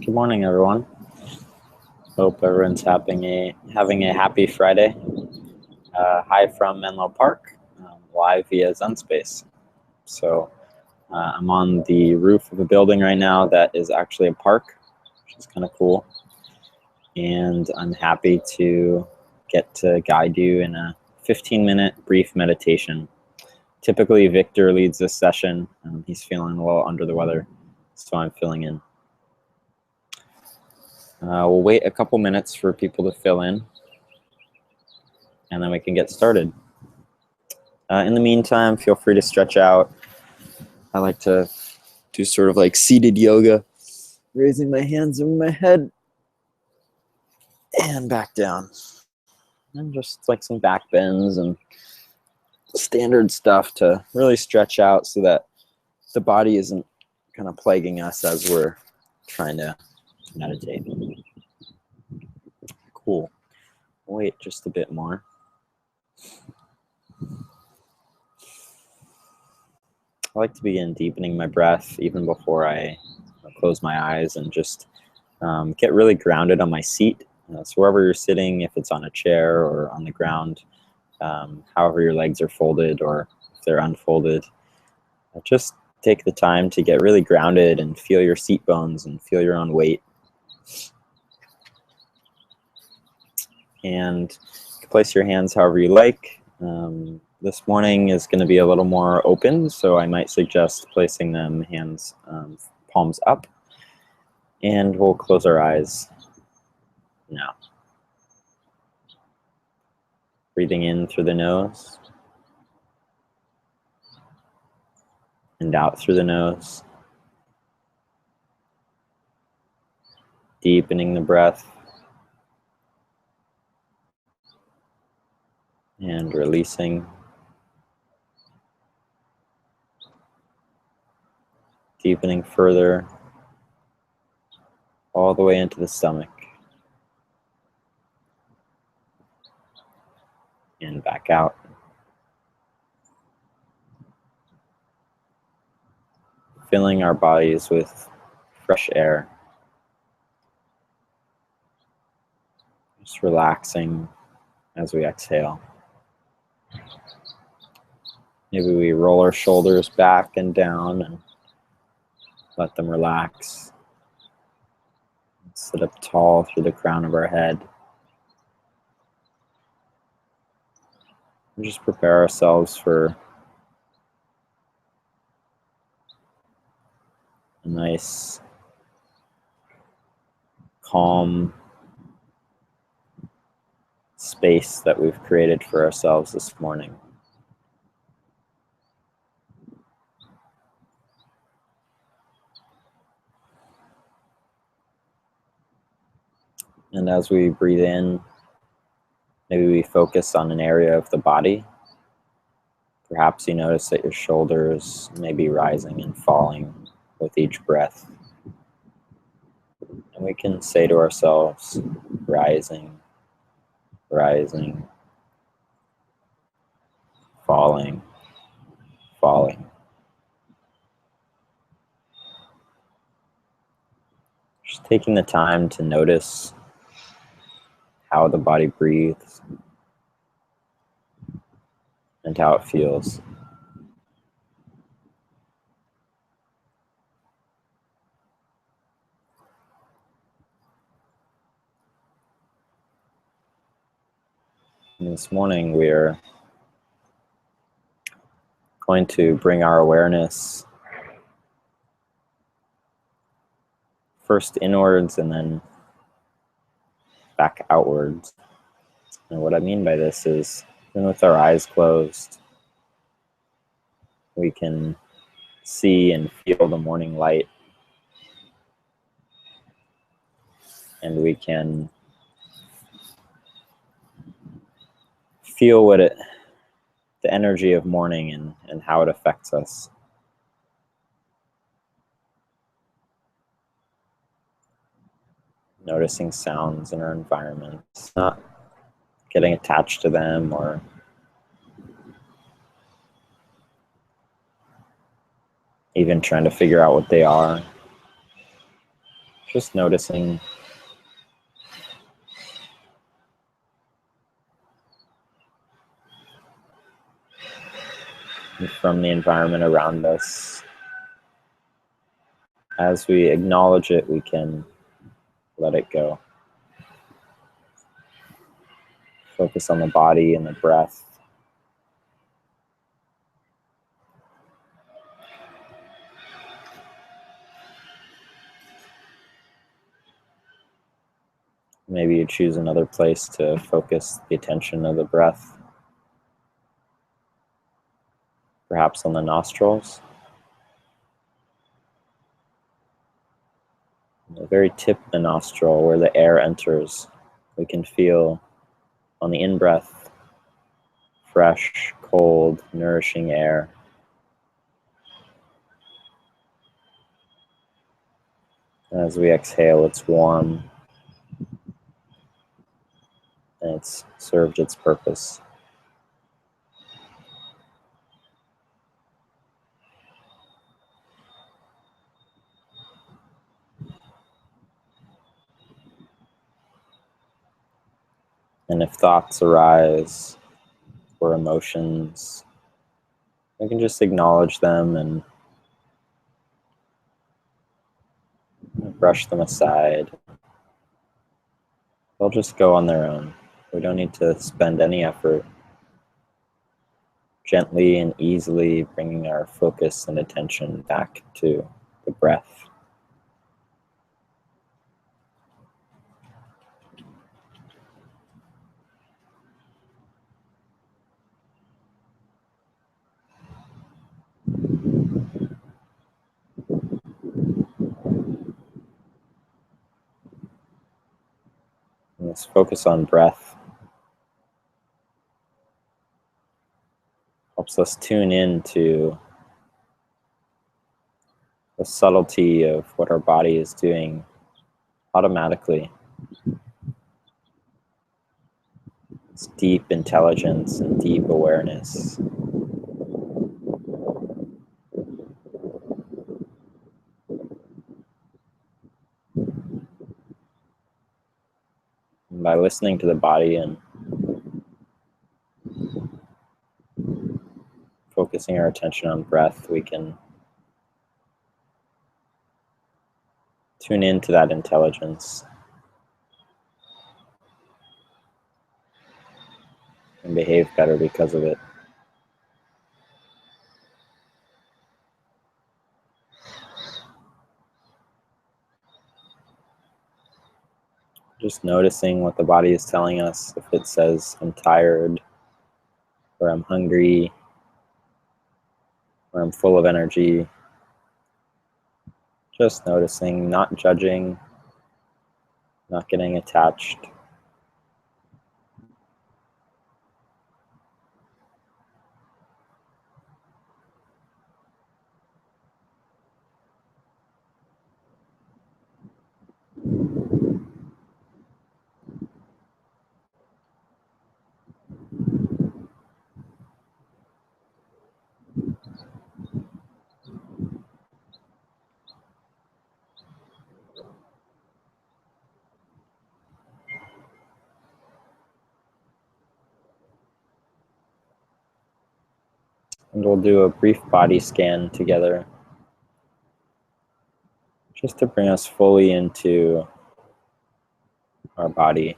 Good morning, everyone. Hope everyone's having a happy Friday. Hi from Menlo Park, live via ZenSpace. So I'm on the roof of a building right now that is actually a park, which is kind of cool. And I'm happy to get to guide you in a 15-minute brief meditation. Typically, Victor leads this session. He's feeling a little under the weather, so I'm filling in. We'll wait a couple minutes for people to fill in, and then we can get started. In the meantime, feel free to stretch out. I like to do sort of like seated yoga, raising my hands over my head and back down. And just like some back bends and standard stuff to really stretch out so that the body isn't kind of plaguing us as we're trying to meditate. Cool. Wait just a bit more. I like to begin deepening my breath even before I close my eyes and just get really grounded on my seat. So wherever you're sitting, if it's on a chair or on the ground, however your legs are folded or if they're unfolded, just take the time to get really grounded and feel your seat bones and feel your own weight. And you can place your hands however you like. This morning is going to be a little more open, so I might suggest placing them hands, palms up. And we'll close our eyes now. Breathing in through the nose and out through the nose. Deepening the breath and releasing. Deepening further all the way into the stomach and back out. Filling our bodies with fresh air. Just relaxing as we exhale. Maybe we roll our shoulders back and down and let them relax. Sit up tall through the crown of our head. And just prepare ourselves for a nice, calm space that we've created for ourselves this morning. And as we breathe in, maybe we focus on an area of the body. Perhaps you notice that your shoulders may be rising and falling with each breath. And we can say to ourselves, rising, rising, falling, falling. Just taking the time to notice how the body breathes and how it feels. And this morning we're going to bring our awareness first inwards and then back outwards. And what I mean by this is, even with our eyes closed, we can see and feel the morning light. And we can feel the energy of morning and how it affects us. Noticing sounds in our environment, not getting attached to them or even trying to figure out what they are. Just noticing from the environment around us. As we acknowledge it, we can let it go. Focus on the body and the breath. Maybe you choose another place to focus the attention of the breath. Perhaps on the nostrils. The very tip of the nostril where the air enters, we can feel on the in-breath, fresh, cold, nourishing air. As we exhale, it's warm and it's served its purpose. And if thoughts arise or emotions, we can just acknowledge them and brush them aside. They'll just go on their own. We don't need to spend any effort. Gently and easily bringing our focus and attention back to the breath. And this focus on breath helps us tune in to the subtlety of what our body is doing automatically. It's deep intelligence and deep awareness. And by listening to the body and focusing our attention on breath, we can tune into that intelligence and behave better because of it. Just noticing what the body is telling us. If it says, I'm tired, or I'm hungry, or I'm full of energy. Just noticing, not judging, not getting attached. And we'll do a brief body scan together, just to bring us fully into our body.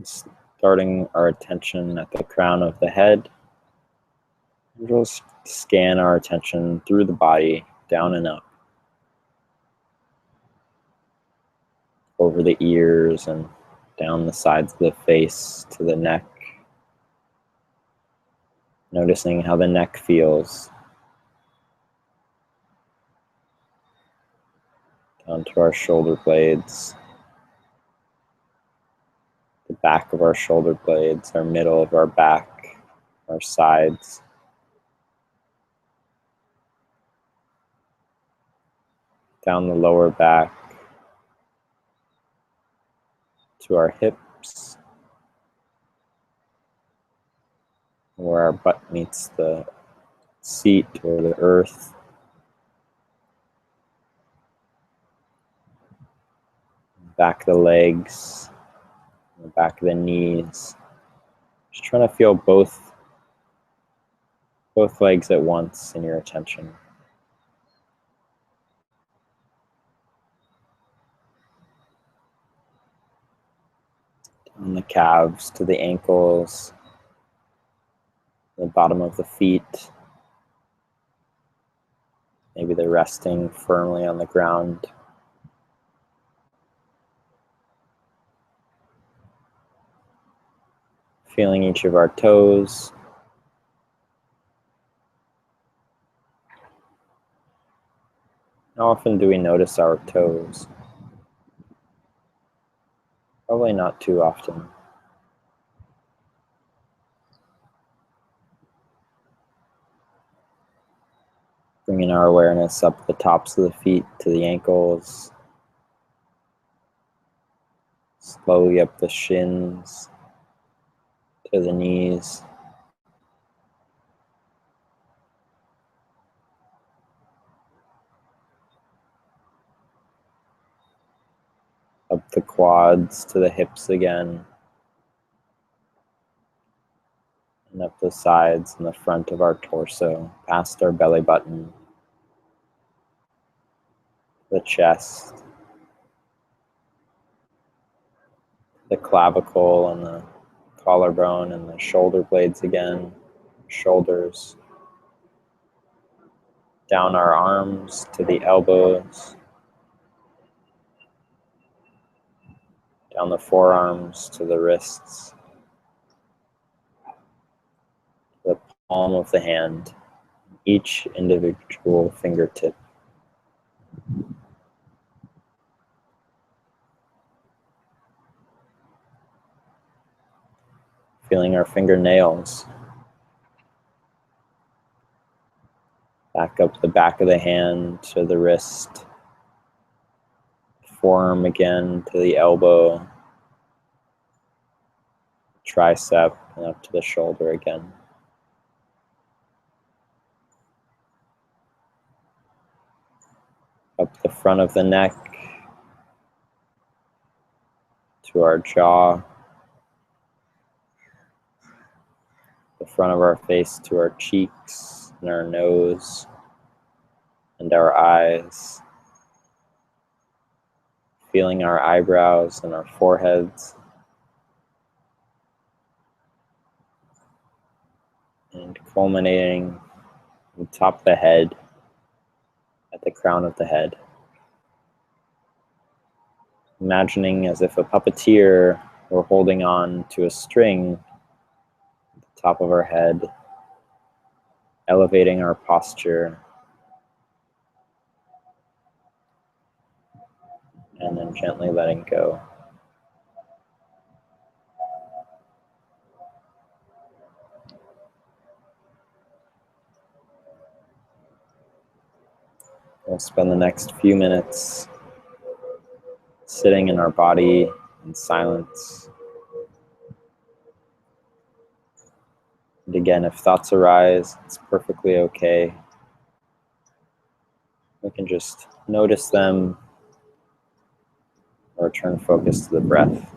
Starting our attention at the crown of the head, we'll scan our attention through the body, down and up, over the ears and down the sides of the face to the neck. Noticing how the neck feels. Down to our shoulder blades, the back of our shoulder blades, our middle of our back, our sides. Down the lower back to our hips, where our butt meets the seat or the earth. back of the legs, the back of the knees. Just trying to feel both legs at once in your attention. Down the calves to the ankles, the bottom of the feet. Maybe they're resting firmly on the ground. Feeling each of our toes. How often do we notice our toes? Probably not too often. Bringing our awareness up the tops of the feet to the ankles, slowly up the shins to the knees. Up the quads to the hips again. And up the sides and the front of our torso, past our belly button, the chest, the clavicle and the collarbone and the shoulder blades again, shoulders, down our arms to the elbows, down the forearms to the wrists, the palm of the hand, each individual fingertip. Feeling our fingernails, back up the back of the hand to the wrist, forearm again to the elbow, tricep, and up to the shoulder again. Up the front of the neck to our jaw, the front of our face to our cheeks and our nose and our eyes, feeling our eyebrows and our foreheads, and culminating on top of the head, at the crown of the head. Imagining as if a puppeteer were holding on to a string at the top of our head, elevating our posture, and then gently letting go. We'll spend the next few minutes sitting in our body in silence. And again, if thoughts arise, it's perfectly okay. We can just notice them or turn focus to the breath.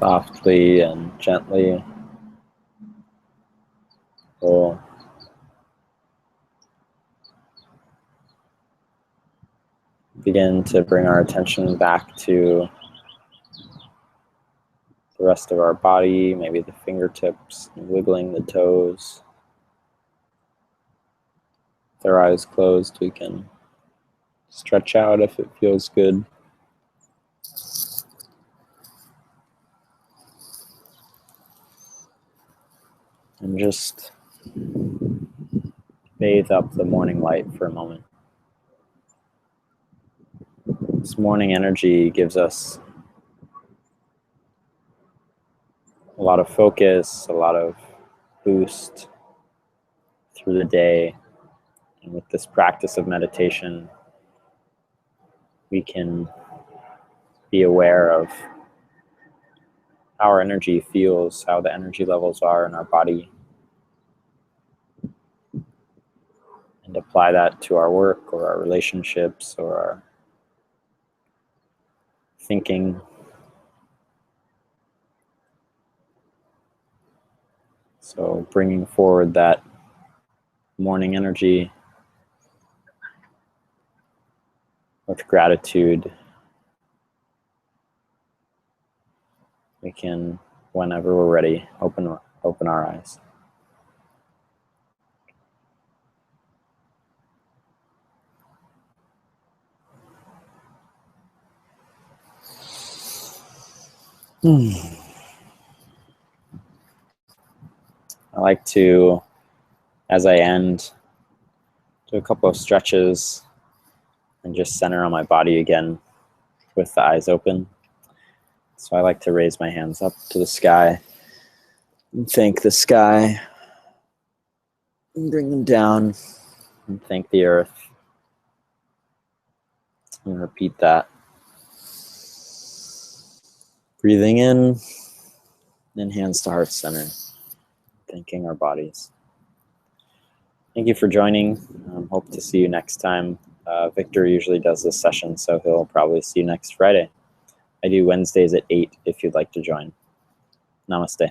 Softly and gently, we'll begin to bring our attention back to the rest of our body, maybe the fingertips, wiggling the toes. With our eyes closed, we can stretch out if it feels good. And just bathe up the morning light for a moment. This morning energy gives us a lot of focus, a lot of boost through the day. And with this practice of meditation, we can be aware of how our energy feels, how the energy levels are in our body, and apply that to our work or our relationships or our thinking. So bringing forward that morning energy with gratitude, we can, whenever we're ready, open our eyes. I like to, as I end, do a couple of stretches and just center on my body again with the eyes open. So I like to raise my hands up to the sky and thank the sky and bring them down and thank the earth and repeat that. Breathing in and hands to heart center, thanking our bodies. Thank you for joining. Hope to see you next time. Victor usually does this session, so he'll probably see you next Friday. I do Wednesdays at 8 if you'd like to join. Namaste.